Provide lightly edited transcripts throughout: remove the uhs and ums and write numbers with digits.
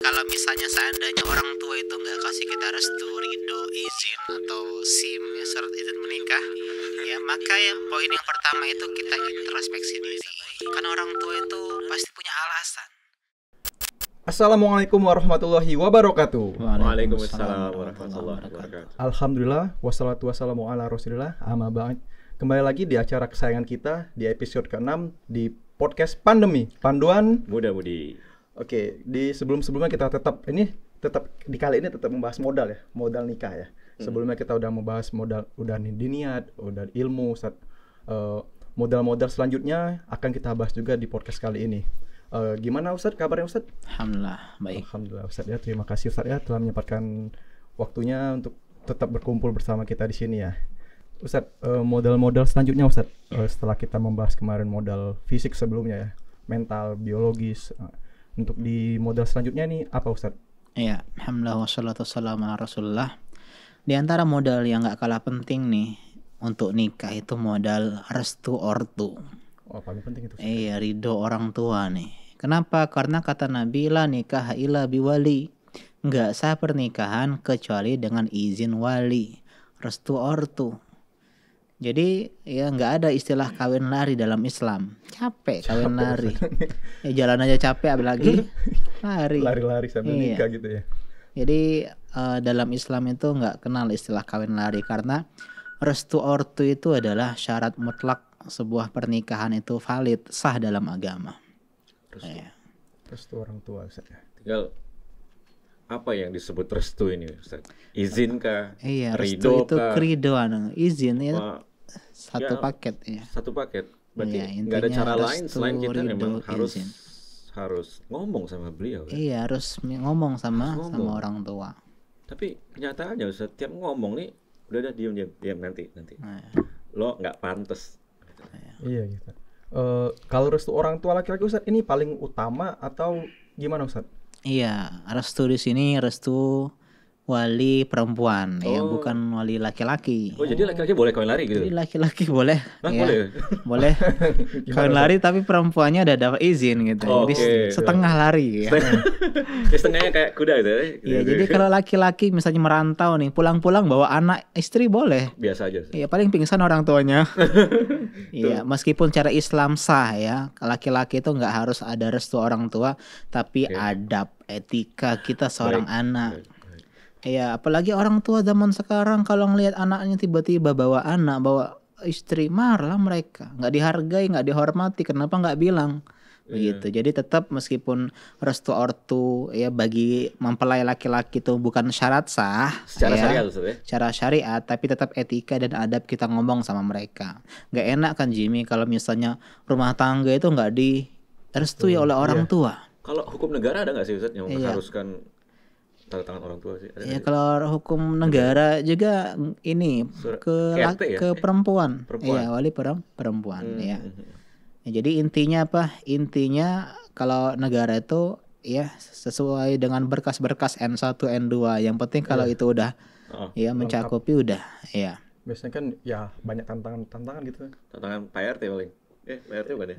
Kalau misalnya seandainya orang tua itu nggak kasih kita restu, ridho, izin atau SIM ya, surat izin menikah, ya maka yang poin yang pertama itu kita introspeksi diri. Kan orang tua itu pasti punya alasan. Assalamualaikum warahmatullahi wabarakatuh. Waalaikumsalam warahmatullahi wabarakatuh. Alhamdulillah wassalatu wassalamu ala rasulillah amma ba'd. Kembali lagi di acara kesayangan kita di episode ke-6 di podcast Pandemi, Panduan Muda-mudi. Oke, di sebelumnya kita tetap di kali ini tetap membahas modal ya, modal nikah ya. Sebelumnya kita udah membahas modal, udah niat, udah ilmu, modal-modal selanjutnya akan kita bahas juga di podcast kali ini. Gimana Ustadz, kabarnya Ustadz? Alhamdulillah baik. Alhamdulillah Ustadz ya, terima kasih Ustadz ya telah menyempatkan waktunya untuk tetap berkumpul bersama kita di sini ya. Ustadz, modal-modal selanjutnya Ustadz, setelah kita membahas kemarin modal fisik sebelumnya ya, mental, biologis, untuk di modal selanjutnya nih apa Ustadz? Iya, alhamdulillah wassalatu wassalamu ala rasulillah. Di antara modal yang gak kalah penting nih untuk nikah itu modal restu ortu. Oh, paling penting itu. Iya, ridho orang tua nih. Kenapa? Karena kata Nabi, la nikah illa biwali. Nggak sah pernikahan kecuali dengan izin wali, restu ortu. Jadi ya nggak ada istilah kawin lari dalam Islam. Capek kawin lari. Ya jalan aja capek, apalagi lari. Lari-lari sambil nikah gitu ya. Jadi dalam Islam itu nggak kenal istilah kawin lari, karena restu ortu itu adalah syarat mutlak sebuah pernikahan itu valid, sah dalam agama. Restu orang tua Ustaz. Tinggal apa yang disebut restu ini Ustaz? Izin kah? Iya, restu Ridho itu kah? keridoan, izin ya. Satu Ya, paket ya. Satu paket. Berarti Iya, nggak ada intinya cara lain restu, selain kita ridho, memang izin. harus ngomong sama beliau. Kan? Iya, harus ngomong sama Ngomong. orang tua. Tapi kenyataannya Ustaz, tiap ngomong nih udah diam nanti. Nah, Lo nggak pantas. Iya gitu. Kalau restu orang tua laki-laki Ustaz, ini paling utama atau gimana Ustaz? iya, restu di sini restu wali perempuan ya, Oh. bukan wali laki-laki. Oh, jadi laki-laki boleh kawin lari gitu? Jadi laki-laki boleh, Hah, ya, boleh? boleh kawin lari, tapi perempuannya udah dapat izin gitu. Oh, Jadi oke. setengah lari. Ya. Setengahnya kayak kuda gitu ya? Iya, jadi kalau laki-laki misalnya merantau nih, pulang-pulang bawa anak istri boleh. Biasa aja. Iya, paling pingsan orang tuanya. Iya, meskipun cara Islam sah ya, laki-laki itu nggak harus ada restu orang tua, tapi adab, etika kita seorang anak. Iya, apalagi orang tua zaman sekarang kalau ngelihat anaknya tiba-tiba bawa anak, bawa istri, marah mereka, nggak dihargai, nggak dihormati. Kenapa nggak bilang? Begitu. Jadi tetap meskipun restu ortu ya bagi mempelai laki-laki itu bukan syarat sah Secara ya, syariat Ustaz ya? secara syariat, tapi tetap etika dan adab kita ngomong sama mereka. Nggak enak kan Jimmy kalau misalnya rumah tangga itu nggak direstui oleh orang tua. Kalau hukum negara ada nggak sih Ustaz yang Iya. mengharuskan tanda tangan orang tua sih? Ada Ya nggak sih? kalau hukum negara juga ini ke KRT ya? ke perempuan. Perempuan. Iya, wali perempuan ya. Ya, jadi intinya apa? Intinya kalau negara itu ya sesuai dengan berkas-berkas N1, N2. Yang penting kalau itu udah Oh, ya mencakupi udah ya. Biasanya kan ya banyak tantangan gitu. tantangan Pak RT paling. Pak RT bukan ya?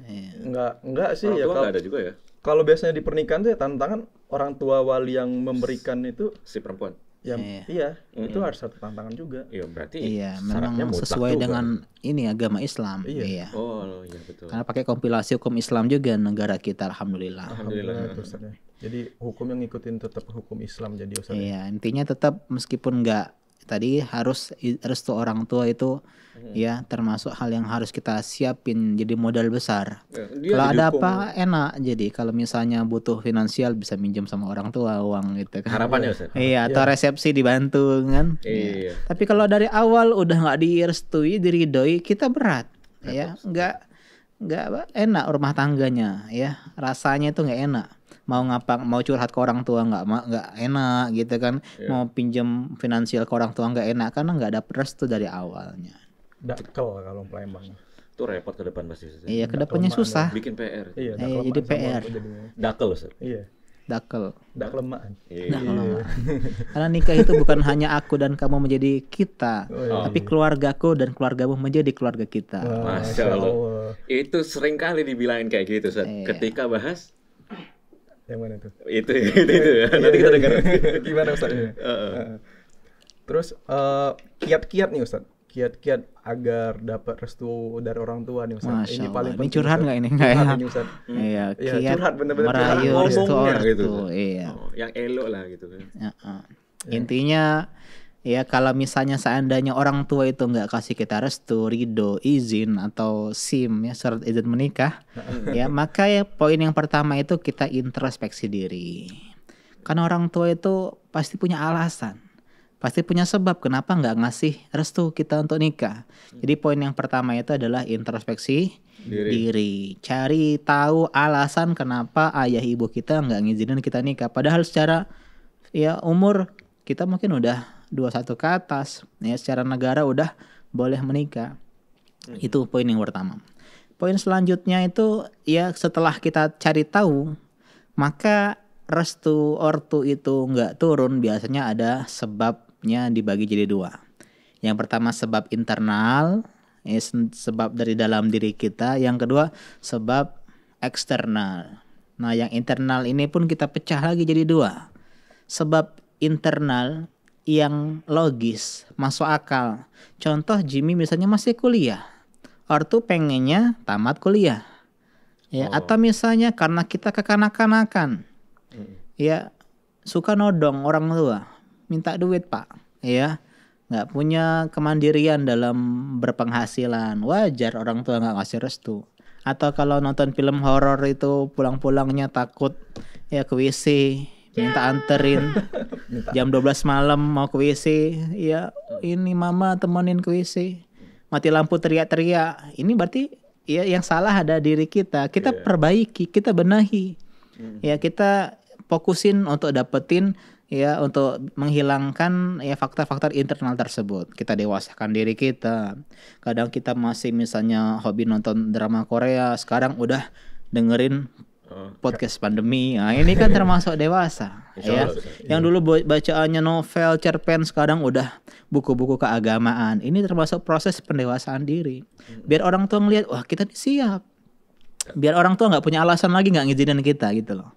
Enggak sih Orang ya, tua nggak ada juga ya? kalau biasanya di pernikahan tuh ya tantangan orang tua wali yang memberikan itu Si perempuan. yang itu harus satu tantangan juga. Iya berarti Iya, syaratnya memang mutlak sesuai juga. dengan ini agama Islam. Iya. Iya. Oh iya betul. Karena pakai kompilasi hukum Islam juga negara kita, alhamdulillah. Alhamdulillah. Itu, Ustaz, ya. Jadi hukum yang ngikutin tetap hukum Islam jadi Ustaz. Iya, intinya tetap meskipun enggak tadi harus restu orang tua itu ya termasuk hal yang harus kita siapin jadi modal besar. Dia Kalau ada didukung. apa enak, jadi kalau misalnya butuh finansial bisa minjem sama orang tua uang gitu kan. Harapannya Ustaz. Iya, atau resepsi dibantu kan. Iya. Tapi kalau dari awal udah nggak direstui, diridoi, kita berat, ya, nggak enak rumah tangganya, ya, rasanya itu nggak enak. Mau curhat ke orang tua nggak enak gitu kan. Mau pinjam finansial ke orang tua nggak enak karena nggak ada restu dari awalnya. Dakel kalau Palembang. Itu repot ke depan pasti Ustaz. Iya, kedepannya susah. Bikin PR. Iya, Jadi PR. Dakel Ustaz. Iya, Dakel. kelemaan. Iya. Karena nikah itu bukan hanya aku dan kamu menjadi kita, tapi keluargaku dan keluargamu menjadi keluarga kita. Masya Allah. Itu sering kali dibilangin kayak gitu Ustaz. Ketika bahas Yang mana tuh? Itu ya. Nanti kita dengar. Gimana Ustaz ini? Terus kiat-kiat nih Ustaz. Kiat-kiat agar dapat restu dari orang tua nih Ustaz. Masya Ini paling Allah. Ini penting. curhat Ustaz. nggak ini? Nggak ya? Curhat ini Ustaz. Iya, Iya, kiat curhat, bener-bener merayu curhat. restu Ngomongnya ortu. gitu. Iya. Yang elok lah gitu kan. Ya, intinya ya kalau misalnya seandainya orang tua itu nggak kasih kita restu, ridho, izin atau SIM ya surat izin menikah, ya maka ya poin yang pertama itu kita introspeksi diri. Karena orang tua itu pasti punya alasan, pasti punya sebab kenapa nggak ngasih restu kita untuk nikah. Jadi poin yang pertama itu adalah introspeksi diri. Cari tahu alasan kenapa ayah ibu kita nggak ngizinin kita nikah. Padahal secara ya umur kita mungkin udah 21 ke atas, ya secara negara udah boleh menikah. Itu poin yang pertama. Poin selanjutnya itu ya setelah kita cari tahu, maka restu ortu itu nggak turun, biasanya ada sebabnya dibagi jadi dua. Yang pertama sebab internal, ya, sebab dari dalam diri kita. Yang kedua sebab eksternal. Nah yang internal ini pun kita pecah lagi jadi dua. Sebab internal yang logis, masuk akal. Contoh Jimmy misalnya masih kuliah, ortu pengennya tamat kuliah, ya. Atau misalnya karena kita kekanak-kanakan, ya suka nodong orang tua, minta duit pak, ya nggak punya kemandirian dalam berpenghasilan, wajar orang tua nggak ngasih restu. Atau kalau nonton film horor itu pulang-pulangnya takut ya ke WC, minta anterin jam 12 malam mau ke WC, ya ini mama temenin ke WC, mati lampu teriak-teriak. Ini berarti ya yang salah ada diri kita. Kita perbaiki, kita benahi. Ya kita fokusin untuk dapetin ya, untuk menghilangkan ya faktor-faktor internal tersebut. Kita dewasakan diri kita. Kadang kita masih misalnya hobi nonton drama Korea, sekarang udah dengerin podcast pandemi. Nah, ini kan termasuk dewasa ya. Yang dulu bacaannya novel, cerpen, sekarang udah buku-buku keagamaan. Ini termasuk proses pendewasaan diri. Biar orang tua ngelihat, wah kita siap. Biar orang tua nggak punya alasan lagi nggak ngizinin kita gitu loh.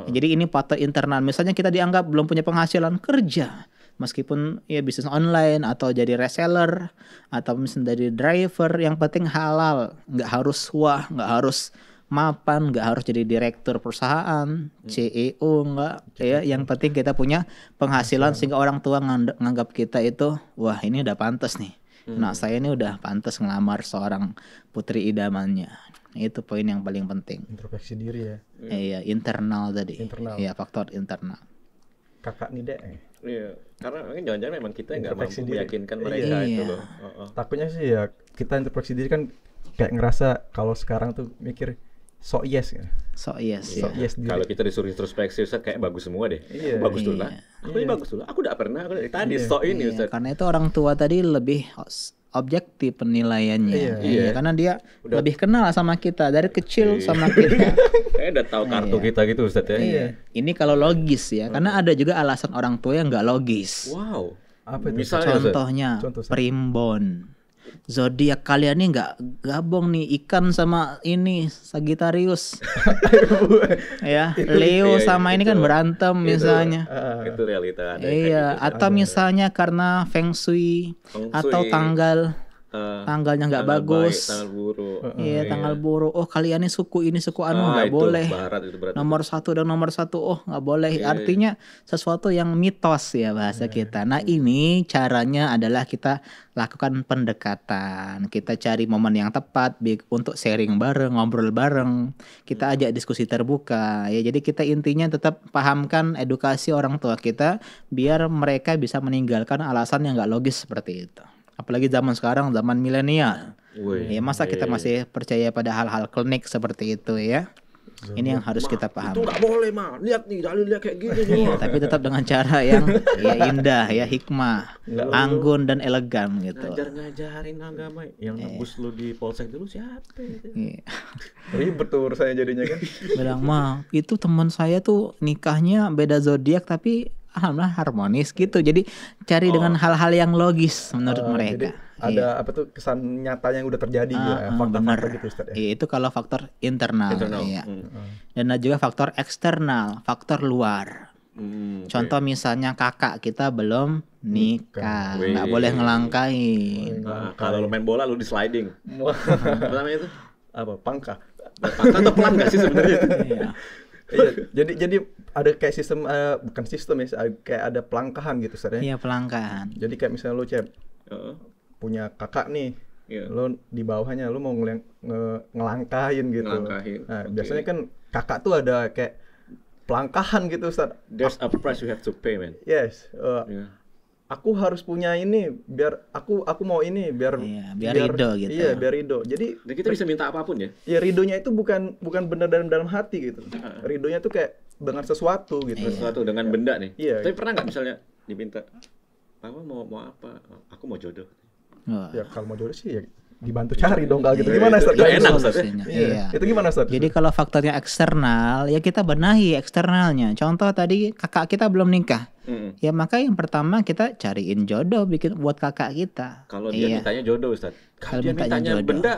Jadi ini faktor internal. Misalnya kita dianggap belum punya penghasilan kerja, meskipun ya bisnis online atau jadi reseller atau misalnya jadi driver, yang penting halal. Nggak harus nggak harus mapan, nggak harus jadi direktur perusahaan, CEO, nggak ya. Yang penting kita punya penghasilan sehingga orang tua nganggap kita itu, wah ini udah pantas nih. Nah saya ini udah pantas ngelamar seorang putri idamannya. Itu poin yang paling penting. Introspeksi diri ya. Iya, internal tadi. Iya, faktor internal. Kakak nih dek. Iya, karena mungkin jangan-jangan memang kita nggak mampu diri. meyakinkan mereka itu loh. Takutnya sih ya kita introspeksi diri kan kayak ngerasa kalau sekarang tuh mikir sok yes kan. Sok yes. Sok yes diri. Kalau kita disuruh introspeksi Ustaz kayak bagus semua deh. Iya. Bagus dulu lah. Aku ini bagus dulu. Aku udah pernah aku dari tadi sok ini Ustaz. Karena itu orang tua tadi lebih objektif penilaiannya. Iya. Karena dia lebih kenal sama kita dari kecil sama kita. Udah tahu kartu kita gitu Ustaz ya. Iya. Ini kalau logis ya, karena ada juga alasan orang tua yang nggak logis. Wow. Apa itu? Misalnya Contohnya primbon. Zodiak kalian nih nggak gabung nih, ikan sama ini Sagittarius. Ya, Leo sama ini kan berantem misalnya. Itu realita. Iya, atau misalnya karena feng shui atau tanggalnya nggak bagus. Tanggal buruk. Iya, tanggal buruk. Oh, kalian ini suku anu nggak boleh. Barat itu berarti. Nomor 1 dan nomor 1 oh nggak boleh. Artinya sesuatu yang mitos ya bahasa kita. Nah ini caranya adalah kita lakukan pendekatan. Kita cari momen yang tepat untuk sharing bareng, ngobrol bareng. Kita ajak diskusi terbuka. Ya jadi kita intinya tetap pahamkan edukasi orang tua kita biar mereka bisa meninggalkan alasan yang nggak logis seperti itu. Apalagi zaman sekarang, zaman milenial. Ya masa kita masih percaya pada hal-hal klinik seperti itu ya. Ini yang harus kita pahami. Itu nggak boleh mah. Lihat nih, lihat kayak gini nih. Tapi tetap dengan cara yang ya indah, ya hikmah, anggun dan elegan gitu. Ngajarin agama. Yang nebus lu di polsek dulu siapa itu? Ribet tuh urusannya jadinya kan. Bilang mah itu teman saya tuh nikahnya beda zodiak tapi alhamdulillah harmonis gitu. Jadi cari dengan hal-hal yang logis menurut Jadi mereka. ada apa tuh kesan nyata yang udah terjadi gitu ya, fakta-fakta gitu Ustaz ya. Iya, itu kalau faktor internal, Internal. iya. Dan ada juga faktor eksternal, faktor luar. Contoh misalnya kakak kita belum nikah, nggak boleh ngelangkain. Nah, kalau lu main bola lu di sliding. Apa namanya itu? Apa pangkah? Pangkat atau pelan nggak sih sebenarnya itu? Iya. Iya, jadi ada kayak sistem bukan sistem ya, kayak ada pelangkahan gitu Ustaz ya. Iya, pelangkahan. Jadi kayak misalnya lu Cep Heeh. punya kakak nih, Iya. lu di bawahnya lu mau ngelangkahin gitu. Ngelangkahin, Nah, oke. biasanya kan kakak tuh ada kayak pelangkahan gitu Ustaz. There's a price you have to pay, man. Yes, Iya. aku harus punya ini biar aku mau ini biar Iya, biar ridho gitu. Iya, biar ridho. Jadi Dan kita bisa minta apapun ya. ya ridhonya itu bukan benar dalam hati gitu. Ridhonya tuh kayak dengan sesuatu gitu. Sesuatu dengan benda nih. Iya. Tapi pernah nggak misalnya diminta, "Papa mau apa? Aku mau jodoh." Wah. Ya kalau mau jodoh sih ya dibantu cari dong kalau gitu. Gimana Ustaz? Nggak enak, Ustaz, ya? Solusinya. Iya. Iya. Itu gimana Ustaz? Jadi kalau faktornya eksternal, ya kita benahi eksternalnya. Contoh tadi kakak kita belum nikah. Ya maka yang pertama kita cariin jodoh bikin buat kakak kita. Kalau dia Iya. mintanya jodoh, Ustaz. Kalau Dia mintanya mintanya jodoh. benda.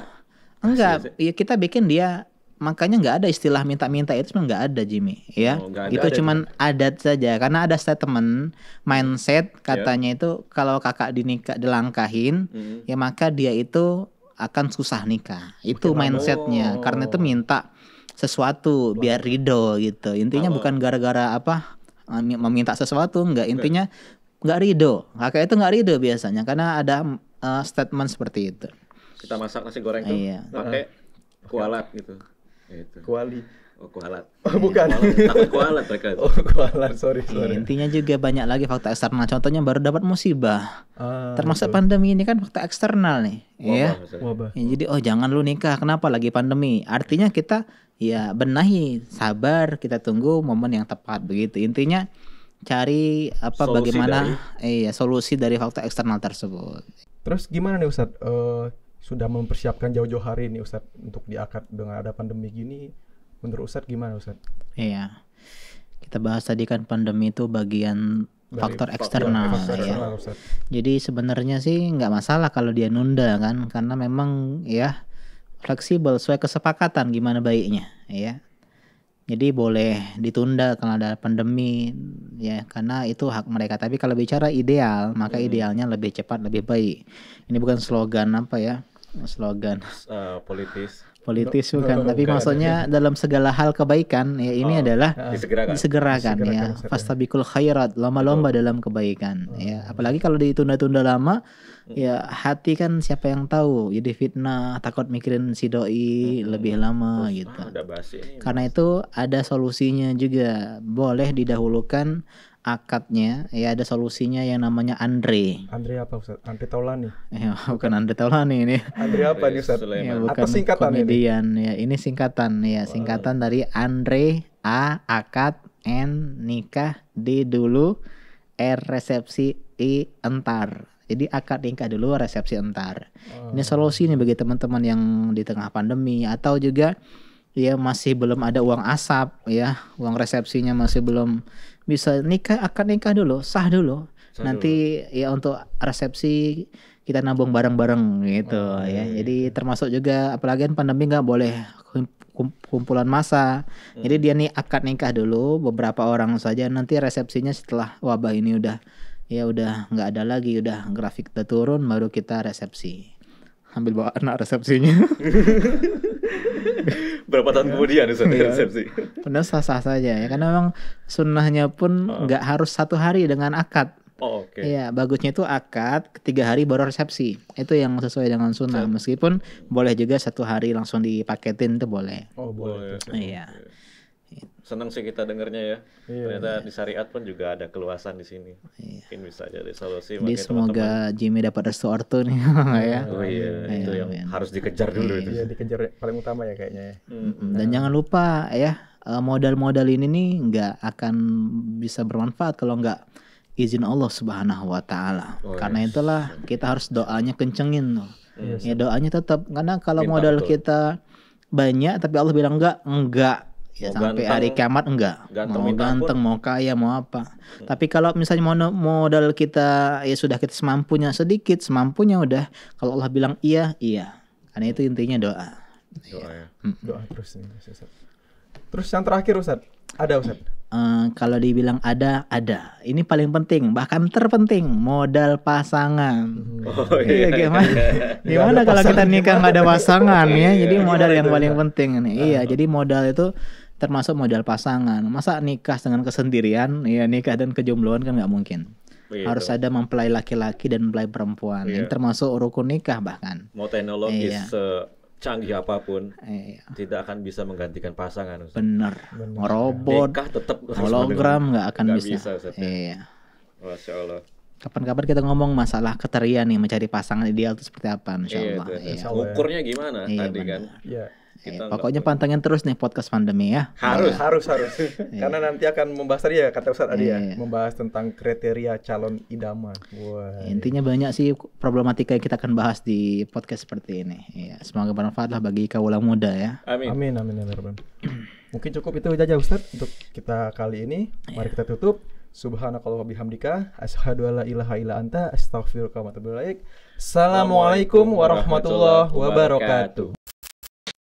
Enggak, ya kita bikin dia, makanya nggak ada istilah minta-minta itu sebenarnya nggak ada Jimmy, ya. Oh, nggak ada. Itu cuman adat saja karena ada statement mindset katanya itu kalau kakak dilangkahin, ya maka dia itu akan susah nikah. Itu mindsetnya. Karena itu minta sesuatu biar ridho gitu. Intinya bukan gara-gara apa meminta sesuatu, enggak. Intinya nggak ridho. Kakak itu nggak ridho biasanya karena ada statement seperti itu. Kita masak nasi goreng tuh Iya. pakai kualat gitu. Itu. Kuali. Oh, kualat. Oh, bukan. Takut kualat mereka. Oh, kualat. Sorry. Ya, intinya juga banyak lagi faktor eksternal. Contohnya baru dapat musibah. Ah, Termasuk pandemi ini kan faktor eksternal nih, ya. Misalnya. wabah. Ya, jadi jangan lu nikah. Kenapa lagi pandemi? Artinya kita ya benahi, sabar, kita tunggu momen yang tepat begitu. Intinya cari apa Solusi bagaimana solusi dari faktor eksternal tersebut. Terus gimana nih Ustadz? Sudah mempersiapkan jauh-jauh hari nih Ustadz untuk diakad dengan ada pandemi gini. Menurut Ustadz gimana Ustadz? Iya. Kita bahas tadi kan pandemi itu bagian faktor eksternal Faktor ya. eksternal, Ustadz. Jadi sebenarnya sih nggak masalah kalau dia nunda kan, karena memang ya fleksibel sesuai kesepakatan gimana baiknya ya. Jadi boleh ditunda kalau ada pandemi ya, karena itu hak mereka. Tapi kalau bicara ideal, maka idealnya lebih cepat lebih baik. Ini bukan slogan apa ya, slogan politis bukan, tapi maksudnya dalam segala hal kebaikan ya ini adalah disegerakan ya. Fastabiqul khairat, lomba-lomba dalam kebaikan ya. Apalagi kalau ditunda-tunda lama ya, hati kan siapa yang tahu jadi fitnah, takut mikirin si doi lebih lama gitu. Udah basi ini. Karena itu ada solusinya juga, boleh didahulukan akadnya ya, ada solusinya yang namanya Andre. Andre apa Ustadz? Andre Taulani. Ya, bukan Andre Taulani ini. Andre apa nih Ustadz? Ya, Sulaiman. bukan Atau singkatan ini? komedian ya, ini singkatan ya, singkatan dari Andre, A akad, N nikah, D dulu, R resepsi, I entar. Jadi akad nikah dulu, resepsi entar. Ini solusi nih bagi teman-teman yang di tengah pandemi atau juga ya masih belum ada uang asap ya, uang resepsinya masih belum bisa nikah, akad nikah dulu, sah dulu. Nanti ya untuk resepsi kita nabung bareng-bareng gitu ya. Jadi termasuk juga apalagi kan pandemi nggak boleh kumpulan massa. Jadi dia nih akad nikah dulu beberapa orang saja, nanti resepsinya setelah wabah ini udah nggak ada lagi, udah grafik udah turun, baru kita resepsi. Ambil bawa anak resepsinya. Berapa tahun kemudian Ustaz resepsi? Benar, sah-sah saja ya, karena memang sunnahnya pun nggak harus 1 hari dengan akad. Oh, oke. Iya, bagusnya itu akad 3 hari baru resepsi. Itu yang sesuai dengan sunnah. Meskipun boleh juga 1 hari langsung dipaketin, itu boleh. Oh boleh. Iya. Senang sih kita dengernya ya. Iya. Ternyata di syariat pun juga ada keluasan di sini. Mungkin bisa jadi solusi. Jadi bagi semoga Jimmy dapat restu ortu nih ya. teman-teman. Oh iya, itu yang harus dikejar dulu itu. Iya, dikejar paling utama ya kayaknya ya. Dan jangan lupa ya, modal-modal ini nih nggak akan bisa bermanfaat kalau nggak izin Allah Subhanahu wa taala. Karena itulah kita harus doanya kencengin tuh. Ya doanya tetap, karena kalau Minta modal betul. kita banyak tapi Allah bilang enggak, Ya, Mau sampai ganteng, hari kiamat enggak. ganteng Mau minta ganteng, mau kaya, mau apa. Tapi kalau misalnya modal kita ya sudah kita semampunya sedikit, semampunya udah. Kalau Allah bilang iya, iya. Karena itu intinya doa. doa ya. Doa terus nih Ustaz. Terus yang terakhir Ustaz, ada Ustaz? Kalau dibilang ada. Ini paling penting, bahkan terpenting, modal pasangan. Oh Iya, iya. gimana kalau kita nikah nggak ada pasangan ya? Jadi modal yang itu? paling penting nih. Iya, jadi modal itu termasuk modal pasangan. Masa nikah dengan kesendirian, ya nikah dan kejombloan kan nggak mungkin. Begitu. Harus ada mempelai laki-laki dan mempelai perempuan. Ini Iya. termasuk rukun nikah bahkan. Mau teknologi Iya. secanggih apapun Iya, tidak akan bisa menggantikan pasangan, Ustaz. bener. Robot, Nikah tetap harus hologram nggak akan nggak bisa. Ustaz, ya. Iya. Masya Allah. Kapan-kapan kita ngomong masalah kriteria nih, mencari pasangan ideal itu seperti apa, insya Iya, Allah. itu. Iya. Allah ya. Ukurnya gimana Iya, tadi kan? benar. Iya. Kita Pokoknya pantengin terus nih podcast pandemi ya. harus. Harus. Karena nanti akan membahas tadi ya kata Ustaz tadi ya, Iya. membahas tentang kriteria calon idaman. Wah. Intinya banyak sih problematika yang kita akan bahas di podcast seperti ini. Iya, semoga bermanfaat lah bagi kaula muda ya. Amin. Amin amin ya Rabbal. Mungkin cukup itu aja Ustaz untuk kita kali ini. Mari kita tutup. Subhanakallah wa bihamdika asyhadu alla ilaha illa anta astaghfiruka wa atubu ilaik. Assalamualaikum warahmatullahi wabarakatuh.